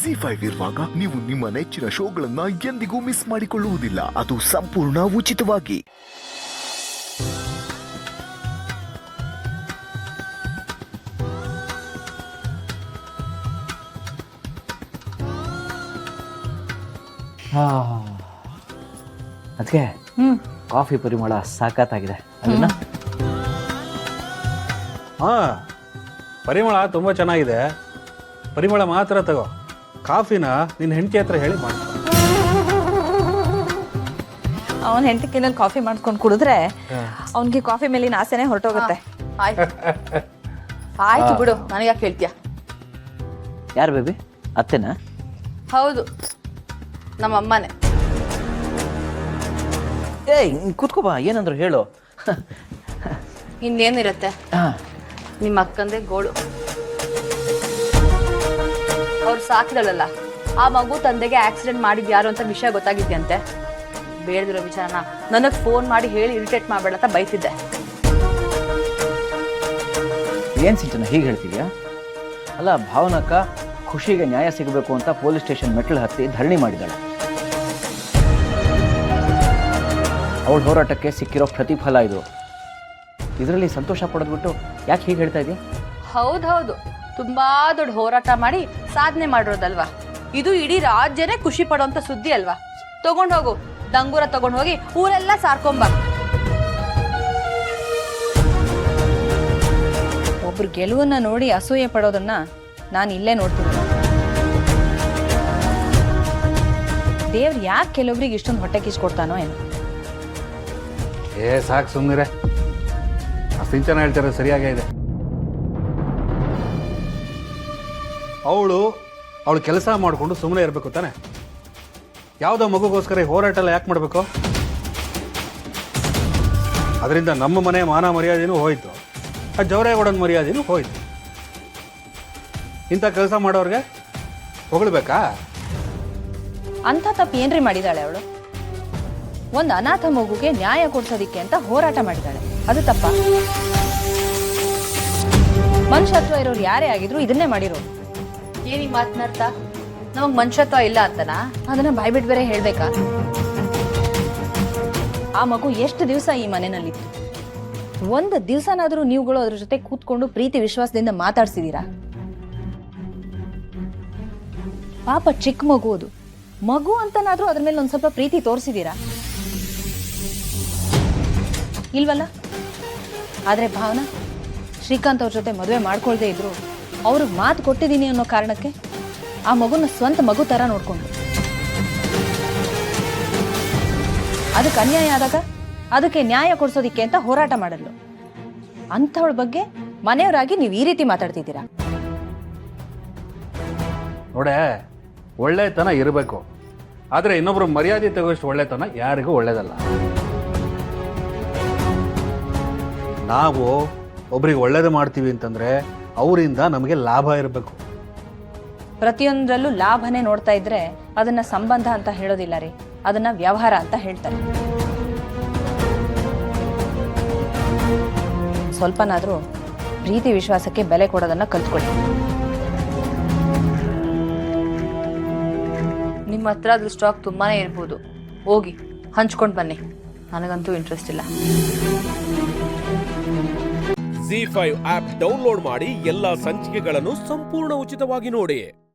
ಜಿ5 ಇರುವಾಗ ನೀವು ನಿಮ್ಮ ನೆಚ್ಚಿನ ಶೋಗಳನ್ನ ಎಂದಿಗೂ ಮಿಸ್ ಮಾಡಿಕೊಳ್ಳುವುದಿಲ್ಲ. ಅದು ಸಂಪೂರ್ಣ ಉಚಿತವಾಗಿ. ಅದಕ್ಕೆ ಕಾಫಿ ಪರಿಮಳ ಸಾಕಾಗಿದೆ ಅದನ್ನ. ಪರಿಮಳ ತುಂಬ ಚೆನ್ನಾಗಿದೆ. ಪರಿಮಳ ಮಾತ್ರ ತಗೋ. ಕಾಫಿನ ನಿನ್ನ ಹೆಂಡತಿ ಹತ್ರ ಹೇಳಿ ಮಾಡಿ. ಅವನ ಹೆಂಡತಿ ಕೈನಲ್ಲಿ ಕಾಫಿ ಮಾಡ್ಕೊಂಡು ಕುಡಿದ್ರೆ ಅವನಿಗೆ ಕಾಫಿ ಮೇಲಿನ ಆಸೆನೆ ಹೊರಟೋಗುತ್ತೆ. ಆಯ್ತು ಬಿಡು, ನನಗೆ ಯಾಕೆ ಹೇಳ್ತೀಯ? ಯಾರು ಬೇಬಿ? ಅತ್ತೆನಾ? ಹೌದು, ನಮ್ಮ ಅಮ್ಮನೇ. ಏಯ್ ಕೂತ್ಕೋಬಾ, ಏನಂದ್ರು ಹೇಳು. ಇನ್ನೇನಿರತ್ತೆ, ನಿಮ್ಮ ಅಕ್ಕಂದೆ ಗೋಳು. ಅವ್ರು ಸಾಕಿದಳಲ್ಲ, ಆ ಮಗು ತಂದೆಗೆ ಆಕ್ಸಿಡೆಂಟ್ ಮಾಡಿದ್ಯಾರು ಅಂತ ವಿಷಯ ಗೊತ್ತಾಗಿದ್ಯಂತೆ. ಬೇಡದಿರೋ ವಿಚಾರನ ನನಗೆ ಫೋನ್ ಮಾಡಿ ಹೇಳಿ ಇರಿಟೇಟ್ ಮಾಡಬೇಡ ಅಂತ ಬೈತಿದ್ದೆ. ಏನ್ ಸಿಂಚನ ಹೀಗೆ ಹೇಳ್ತಿದ್ಯಾ? ಅಲ್ಲ, ಭಾವನಕ್ಕ ಖುಷಿಗೆ ನ್ಯಾಯ ಸಿಗಬೇಕು ಅಂತ ಪೊಲೀಸ್ ಸ್ಟೇಷನ್ ಮೆಟ್ಲು ಹತ್ತಿ ಧರಣಿ ಮಾಡಿದಾಳೆ. ಅವಳ ಹೋರಾಟಕ್ಕೆ ಸಿಕ್ಕಿರೋ ಪ್ರತಿಫಲ ಇದು. ಇದರಲ್ಲಿ ಸಂತೋಷ ಪಡೆದ್ಬಿಟ್ಟು ಯಾಕೆ ಹೀಗೆ ಹೇಳ್ತಾ ಇದೀಯ? ಹೌದೌದು, ತುಂಬಾ ದೊಡ್ಡ ಹೋರಾಟ ಮಾಡಿ ಸಾಧನೆ ಮಾಡಿರೋದಲ್ವಾ ಇದು. ಇಡೀ ರಾಜ್ಯನೇ ಖುಷಿ ಪಡುವಂತ ಸುದ್ದಿ ಅಲ್ವಾ. ತಗೊಂಡ್ ಹೋಗು, ಡಂಗೂರ ತಗೊಂಡ್ ಹೋಗಿ ಊರೆಲ್ಲ ಸಾರ್ಕೊಂಬ. ಒಬ್ರು ಗೆಲುವನ್ನ ನೋಡಿ ಅಸೂಯೆ ಪಡೋದನ್ನ ನಾನು ಇಲ್ಲೇ ನೋಡ್ತೀನಿ. ದೇವ್ರು ಯಾಕೆ ಕೆಲವರಿಗೆ ಇಷ್ಟೊಂದು ಹೊಟ್ಟೆ ಕಿಚ್ಕೊಡ್ತಾನೋ ಏನೋ. ಸಾಕು ಸುಮ್ಮನಿರೆ. ಸಿಂಚನ ಹೇಳ್ತಾರೆ ಸರಿಯಾಗೇ ಇದೆ. ಅವಳು ಕೆಲಸ ಮಾಡಿಕೊಂಡು ಸುಮ್ಮನೆ ಇರಬೇಕು ತಾನೆ. ಯಾವುದೋ ಮಗುಗೋಸ್ಕರ ಹೋರಾಟ ಎಲ್ಲ ಯಾಕೆ ಮಾಡಬೇಕು? ಅದರಿಂದ ನಮ್ಮ ಮನೆ ಮಾನ ಮರ್ಯಾದೆನೂ ಹೋಯ್ತು, ಆ ಜವರೇಗೌಡನ ಮರ್ಯಾದೆನೂ ಹೋಯ್ತು. ಇಂಥ ಕೆಲಸ ಮಾಡೋರಿಗೆ ಹೊಗಳ್ಬೇಕಾ? ಅಂಥ ತಪ್ಪು ಏನ್ರಿ ಮಾಡಿದಾಳೆ ಅವಳು? ಒಂದು ಅನಾಥ ಮಗುಗೆ ನ್ಯಾಯ ಕೊಡ್ಸೋದಿಕ್ಕೆ ಅಂತ ಹೋರಾಟ ಮಾಡಿದಾಳೆ, ಅದು ತಪ್ಪ? ಮನುಷ್ಯತ್ವ ಇರೋರು ಯಾರೇ ಆಗಿದ್ರು ಇದನ್ನೇ ಮಾಡಿರೋರು. ಏನಿ ಮಾತನಾಡ್ತಾ? ನಮಗ್ ಮನುಷ್ಯತ್ವ ಇಲ್ಲ ಅಂತನಾ? ಅದನ್ನ ಬಾಯ್ಬಿಟ್ಟು ಬೇರೆ ಹೇಳ್ಬೇಕಾ? ಆ ಮಗು ಎಷ್ಟು ದಿವಸ ಈ ಮನೆಯಲ್ಲಿತ್ತು? ಒಂದು ದಿವಸನಾದ್ರೂ ನೀವುಗಳು ಅದ್ರ ಜೊತೆ ಕೂತ್ಕೊಂಡು ಪ್ರೀತಿ ವಿಶ್ವಾಸದಿಂದ ಮಾತಾಡ್ಸಿದೀರಾ? ಪಾಪ ಚಿಕ್ಕ ಮಗು, ಅದು ಮಗು ಅಂತನಾದ್ರೂ ಅದ್ರ ಮೇಲೆ ಒಂದ್ ಸ್ವಲ್ಪ ಪ್ರೀತಿ ತೋರಿಸಿದೀರಾ? ಇಲ್ವಲ್ಲ. ಆದ್ರೆ ಭಾವನಾ, ಶ್ರೀಕಾಂತ್ ಅವ್ರ ಜೊತೆ ಮದುವೆ ಮಾಡ್ಕೊಳ್ದೇ ಇದ್ರು ಅವ್ರಿಗೆ ಮಾತು ಕೊಟ್ಟಿದ್ದೀನಿ ಅನ್ನೋ ಕಾರಣಕ್ಕೆ ಆ ಮಗುನ ಸ್ವಂತ ಮಗು ತರ ನೋಡ್ಕೊಂಡು, ಅದಕ್ಕೆ ಅನ್ಯಾಯ ಆದಾಗ ಅದಕ್ಕೆ ನ್ಯಾಯ ಕೊಡ್ಸೋದಿಕ್ಕೆ ಅಂತ ಹೋರಾಟ ಮಾಡಲು. ಅಂಥವಳ ಬಗ್ಗೆ ಮನೆಯವರಾಗಿ ನೀವು ಈ ರೀತಿ ಮಾತಾಡ್ತಿದ್ದೀರಾ? ನೋಡೆ, ಒಳ್ಳೆತನ ಇರಬೇಕು, ಆದರೆ ಇನ್ನೊಬ್ರು ಮರ್ಯಾದೆ ತಗೋಷ್ಟು ಒಳ್ಳೆತನ ಯಾರಿಗೂ ಒಳ್ಳೇದಲ್ಲ. ನಾವು ಒಬ್ರಿಗೆ ಒಳ್ಳೇದು ಮಾಡ್ತೀವಿ ಅಂತಂದ್ರೆ ಅವರಿಂದ ನಮಗೆ ಲಾಭ ಇರಬೇಕು. ಪ್ರತಿಯೊಂದರಲ್ಲೂ ಲಾಭನೇ ನೋಡ್ತಾ ಇದ್ರೆ ಅದನ್ನ ಸಂಬಂಧ ಅಂತ ಹೇಳೋದಿಲ್ಲ ರೀ, ಅದನ್ನ ವ್ಯವಹಾರ ಅಂತ ಹೇಳ್ತಾರೆ. ಸ್ವಲ್ಪನಾದ್ರೂ ಪ್ರೀತಿ ವಿಶ್ವಾಸಕ್ಕೆ ಬೆಲೆ ಕೊಡೋದನ್ನ ಕಲ್ತ್ಕೊಳ್ಳಿ. ನಿಮ್ಮ ಹತ್ರ ಅದ್ರ ಸ್ಟಾಕ್ ತುಂಬಾನೇ ಇರ್ಬೋದು, ಹೋಗಿ ಹಂಚ್ಕೊಂಡು ಬನ್ನಿ. ನನಗಂತೂ ಇಂಟ್ರೆಸ್ಟ್ ಇಲ್ಲ. ಜಿ5 ಆಪ್ ಡೌನ್ಲೋಡ್ ಮಾಡಿ ಎಲ್ಲಾ ಸಂಚಿಕೆಗಳನ್ನು ಸಂಪೂರ್ಣ ಉಚಿತವಾಗಿ ನೋಡಿ.